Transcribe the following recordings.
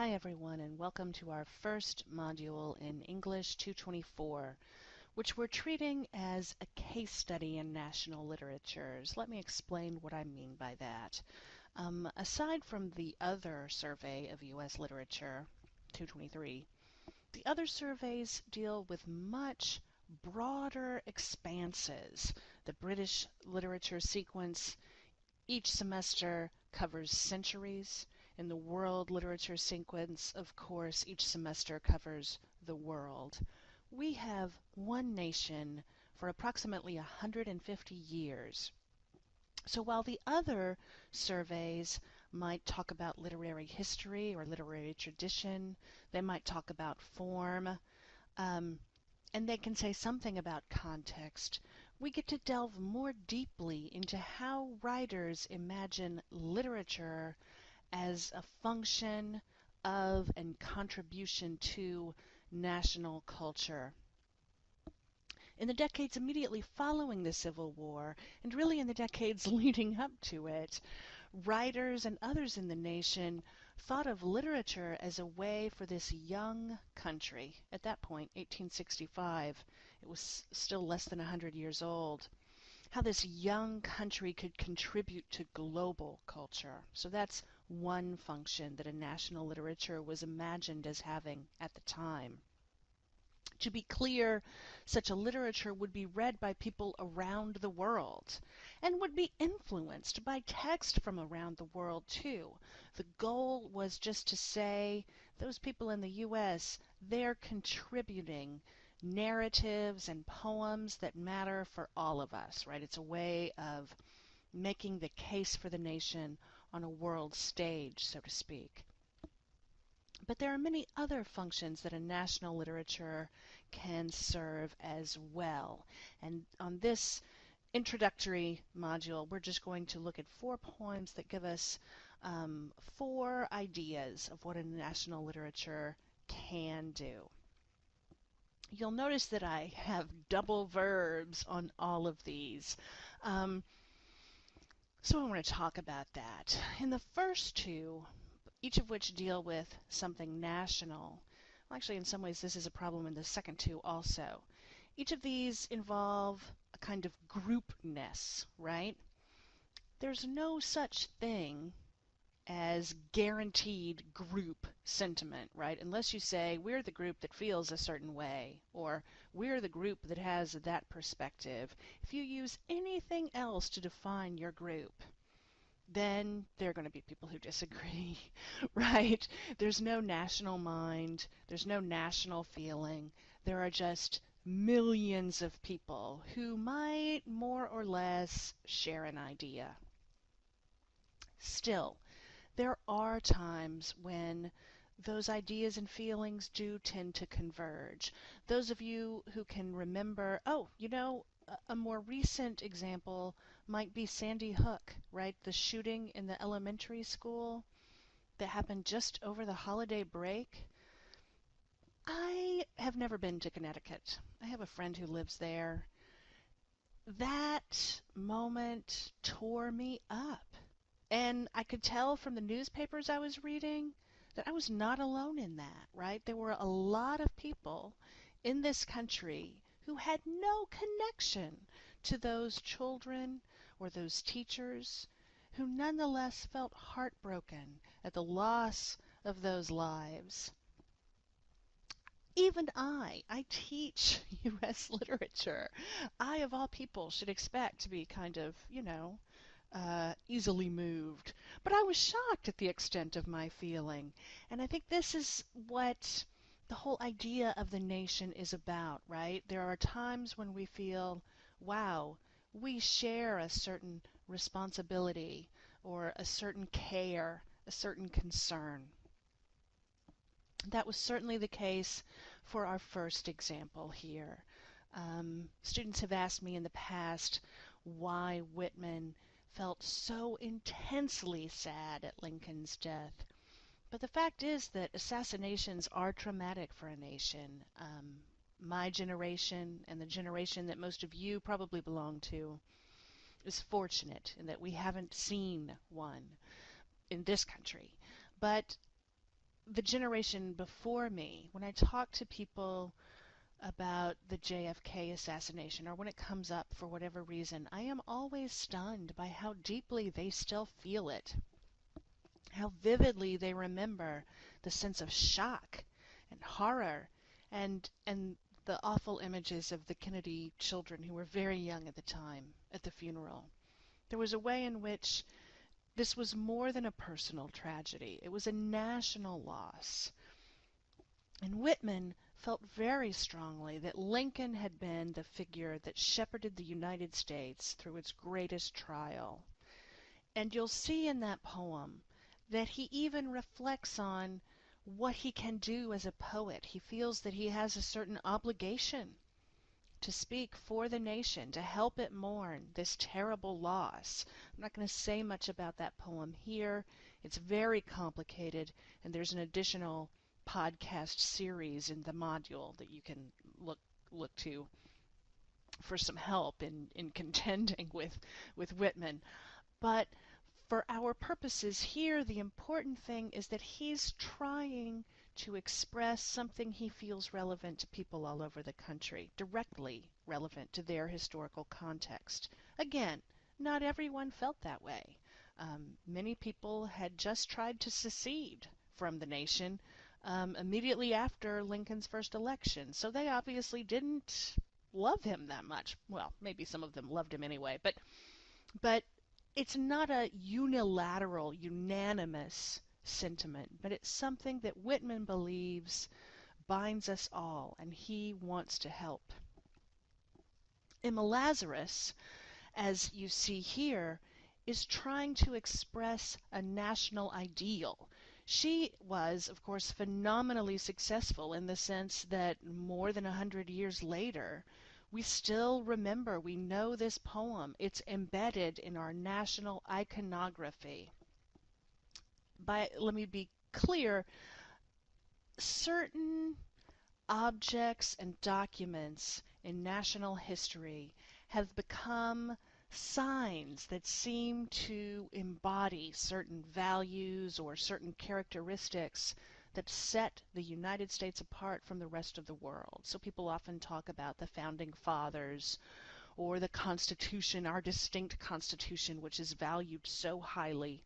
Hi everyone, and welcome to our first module in English 224, which we're treating as a case study in national literatures. Let me explain what I mean by that. Aside from the other survey of U.S. literature, 223, the other surveys deal with much broader expanses. The British literature sequence each semester covers centuries. In the world literature sequence, of course, each semester covers the world. We have one nation for approximately 150 years. So while the other surveys might talk about literary history or literary tradition, they might talk about form, and they can say something about context, we get to delve more deeply into how writers imagine literature as a function of and contribution to national culture. In the decades immediately following the Civil War, and really in the decades leading up to it, writers and others in the nation thought of literature as a way for this young country, at that point, 1865, it was still less than 100 years old, how this young country could contribute to global culture. So that's one function that a national literature was imagined as having at the time. To be clear, such a literature would be read by people around the world and would be influenced by text from around the world too. The goal was just to say, those people in the U.S., they're contributing narratives and poems that matter for all of us, right? It's a way of making the case for the nation on a world stage, so to speak. But there are many other functions that a national literature can serve as well. And on this introductory module, we're just going to look at 4 poems that give us 4 ideas of what a national literature can do. You'll notice that I have double verbs on all of these. So I want to talk about that. In the first 2, each of which deal with something national. Well, actually, in some ways, this is a problem in the second 2 also. Each of these involve a kind of groupness, right? There's no such thing as guaranteed group sentiment, right? Unless you say, we're the group that feels a certain way, or we're the group that has that perspective. If you use anything else to define your group, then there are going to be people who disagree, right? There's no national mind, there's no national feeling. There are just millions of people who might more or less share an idea. Still, there are times when those ideas and feelings do tend to converge. Those of you who can remember, a more recent example might be Sandy Hook, right? The shooting in the elementary school that happened just over the holiday break. I have never been to Connecticut. I have a friend who lives there. That moment tore me up. And I could tell from the newspapers I was reading that I was not alone in that, right? There were a lot of people in this country who had no connection to those children or those teachers who nonetheless felt heartbroken at the loss of those lives. Even I teach U.S. literature. I, of all people, should expect to be kind of, easily moved. But I was shocked at the extent of my feeling. And I think this is what the whole idea of the nation is about, right? There are times when we feel, wow, we share a certain responsibility or a certain care, a certain concern. That was certainly the case for our first example here. Students have asked me in the past why Whitman felt so intensely sad at Lincoln's death. But the fact is that assassinations are traumatic for a nation. My generation and the generation that most of you probably belong to is fortunate in that we haven't seen one in this country. But the generation before me, when I talk to people about the JFK assassination, or when it comes up for whatever reason, I am always stunned by how deeply they still feel it, how vividly they remember the sense of shock and horror and the awful images of the Kennedy children who were very young at the time at the funeral. There was a way in which this was more than a personal tragedy. It was a national loss. And Whitman felt very strongly that Lincoln had been the figure that shepherded the United States through its greatest trial. And you'll see in that poem that he even reflects on what he can do as a poet. He feels that he has a certain obligation to speak for the nation, to help it mourn this terrible loss. I'm not going to say much about that poem here. It's very complicated, and there's an additional podcast series in the module that you can look to for some help in contending with Whitman. But for our purposes here, the important thing is that he's trying to express something he feels relevant to people all over the country, directly relevant to their historical context. Again, not everyone felt that way. Many people had just tried to secede from the nation immediately after Lincoln's first election, so they obviously didn't love him that much. Well, maybe some of them loved him anyway, but it's not a unilateral, unanimous sentiment, but it's something that Whitman believes binds us all, and he wants to help. Emma Lazarus, as you see here, is trying to express a national ideal. She was, of course, phenomenally successful in the sense that more than 100 years later, we still remember, we know this poem. It's embedded in our national iconography. Let me be clear, certain objects and documents in national history have become signs that seem to embody certain values or certain characteristics that set the United States apart from the rest of the world. So people often talk about the Founding Fathers or the Constitution, our distinct Constitution, which is valued so highly.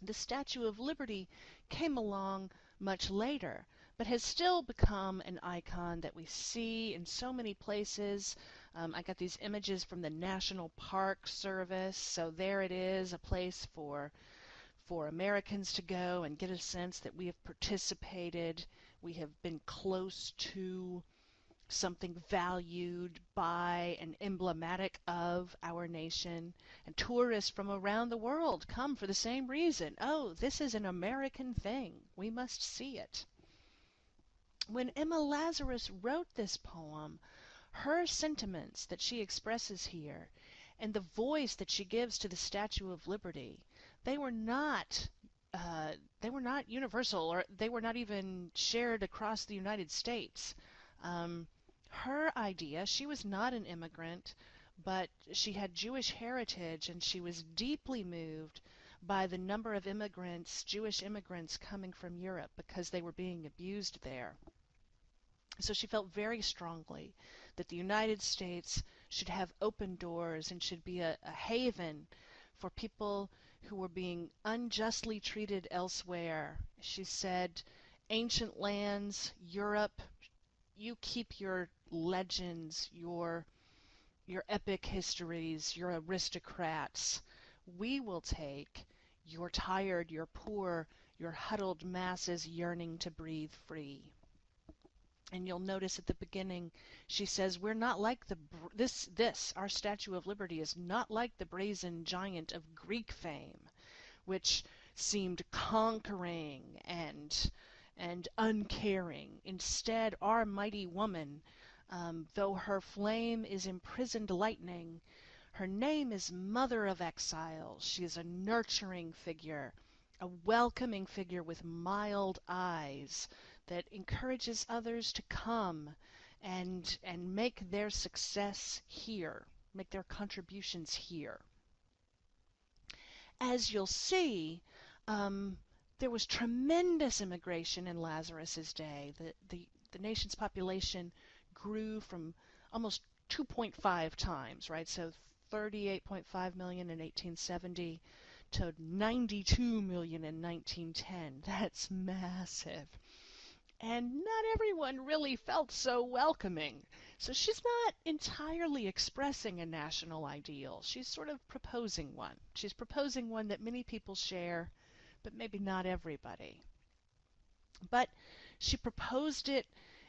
The Statue of Liberty came along much later, but has still become an icon that we see in so many places. I got these images from the National Park Service, so there it is, a place for Americans to go and get a sense that we have participated, we have been close to something valued by and emblematic of our nation. And tourists from around the world come for the same reason. Oh, this is an American thing. We must see it. When Emma Lazarus wrote this poem, her sentiments that she expresses here and the voice that she gives to the Statue of Liberty, they were not universal, or they were not even shared across the United States. Her idea, she was not an immigrant, but she had Jewish heritage, and she was deeply moved by the number of immigrants, Jewish immigrants coming from Europe because they were being abused there. So she felt very strongly that the United States should have open doors and should be a haven for people who were being unjustly treated elsewhere. She said, ancient lands, Europe, you keep your legends, your epic histories, your aristocrats. We will take your tired, your poor, your huddled masses yearning to breathe free. And you'll notice at the beginning, she says, we're not like our Statue of Liberty is not like the brazen giant of Greek fame, which seemed conquering and uncaring. Instead, our mighty woman, though her flame is imprisoned lightning, her name is Mother of Exiles. She is a nurturing figure, a welcoming figure with mild eyes that encourages others to come and make their success here, make their contributions here. As you'll see, There was tremendous immigration in Lazarus's day. The nation's population grew from almost 2.5 times, right? So 38.5 million in 1870 to 92 million in 1910. That's massive. And not everyone really felt so welcoming. So she's not entirely expressing a national ideal. She's sort of proposing one. She's proposing one that many people share, but maybe not everybody. But she proposed it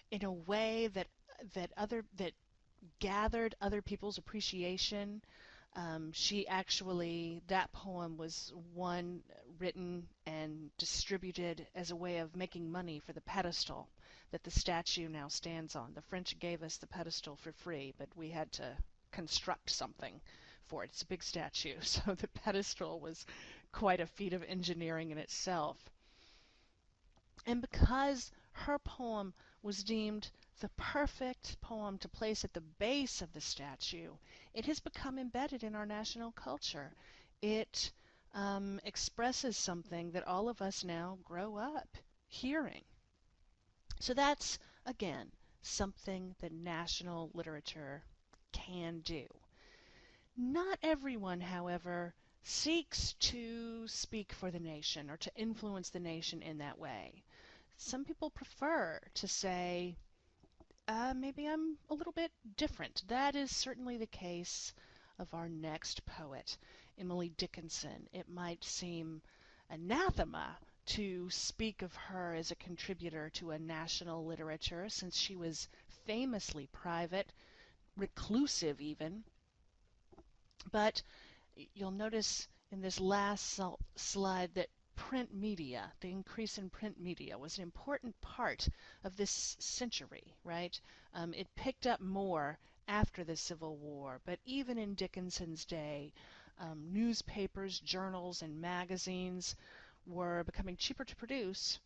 in a way that gathered other people's appreciation. That poem was one written and distributed as a way of making money for the pedestal that the statue now stands on. The French gave us the pedestal for free, but we had to construct something for it. It's a big statue, so the pedestal was quite a feat of engineering in itself. And because her poem was deemed the perfect poem to place at the base of the statue, it has become embedded in our national culture. It expresses something that all of us now grow up hearing. So that's, again, something that national literature can do. Not everyone, however, seeks to speak for the nation or to influence the nation in that way. Some people prefer to say, maybe I'm a little bit different. That is certainly the case of our next poet, Emily Dickinson. It might seem anathema to speak of her as a contributor to a national literature, since she was famously private, reclusive even. But you'll notice in this last slide that print media, the increase in print media, was an important part of this century, right? It picked up more after the Civil War, but even in Dickinson's day, newspapers, journals, and magazines were becoming cheaper to produce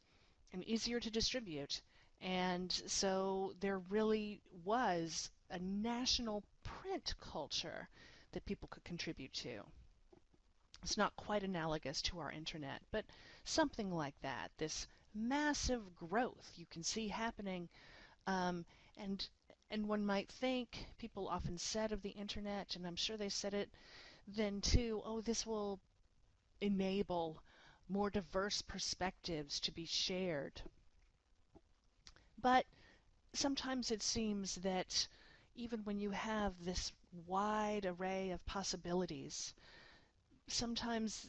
and easier to distribute. And so there really was a national print culture that people could contribute to. It's not quite analogous to our internet, but something like that. This massive growth you can see happening, um, and and one might think, people often said of the internet, and I'm sure they said it then too, oh, this will enable more diverse perspectives to be shared. But sometimes it seems that even when you have this wide array of possibilities, sometimes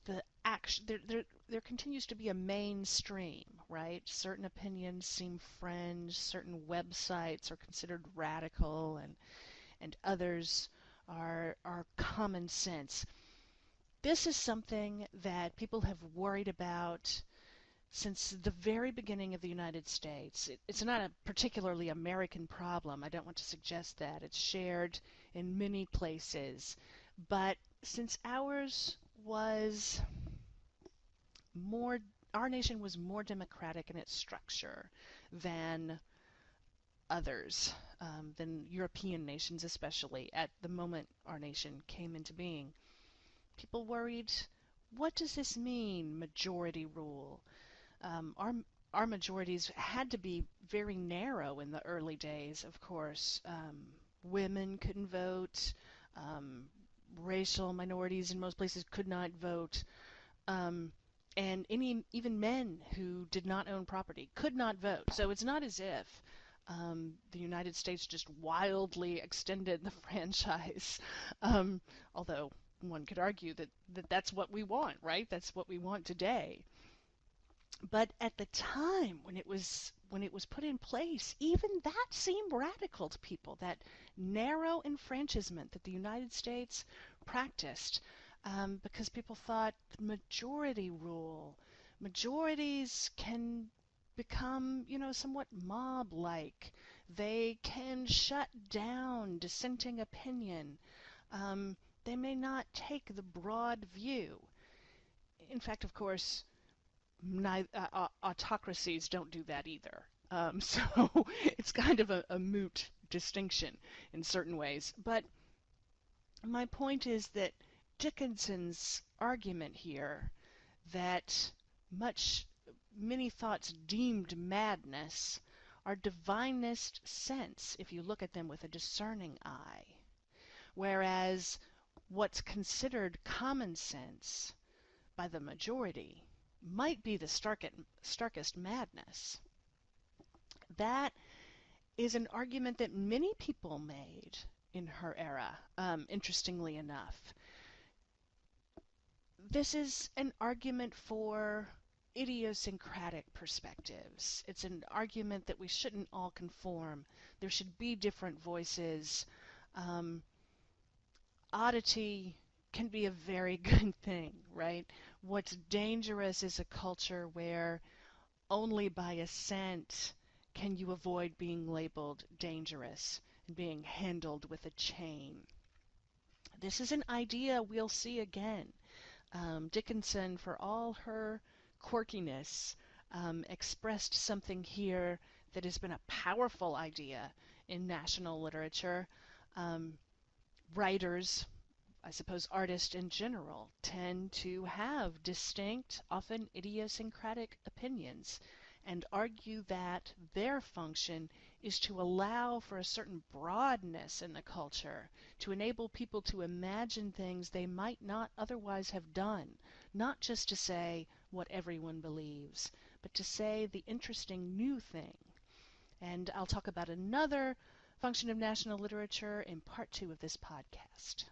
there continues to be a mainstream, right? Certain opinions seem fringe, certain websites are considered radical, and others are common sense. This is something that people have worried about since the very beginning of the United States. It's not a particularly American problem. I don't want to suggest that. It's shared in many places. But since more, our nation was more democratic in its structure than others, than European nations especially, at the moment our nation came into being. People worried, what does this mean, majority rule? Our majorities had to be very narrow in the early days, of course. Women couldn't vote. Racial minorities in most places could not vote. And even men who did not own property could not vote. So it's not as if the United States just wildly extended the franchise, although one could argue that that's what we want, right? That's what we want today. But at the time when it was put in place, even that seemed radical to people, that narrow enfranchisement that the United States practiced, because people thought majority rule, majorities can become, somewhat mob-like. They can shut down dissenting opinion. They may not take the broad view. In fact, of course, autocracies don't do that either. So it's kind of a moot distinction in certain ways. But my point is that Dickinson's argument here that much many thoughts deemed madness are divinest sense if you look at them with a discerning eye, whereas what's considered common sense by the majority might be the starkest madness. That is an argument that many people made in her era, interestingly enough. This is an argument for idiosyncratic perspectives. It's an argument that we shouldn't all conform. There should be different voices. Um, Oddity can be a very good thing, right? What's dangerous is a culture where only by assent can you avoid being labeled dangerous and being handled with a chain. This is an idea we'll see again. Dickinson, for all her quirkiness, expressed something here that has been a powerful idea in national literature. Um, Writers, I suppose artists in general, tend to have distinct, often idiosyncratic opinions and argue that their function is to allow for a certain broadness in the culture, to enable people to imagine things they might not otherwise have done, not just to say what everyone believes, but to say the interesting new thing. And I'll talk about another function of national literature in part 2 of this podcast.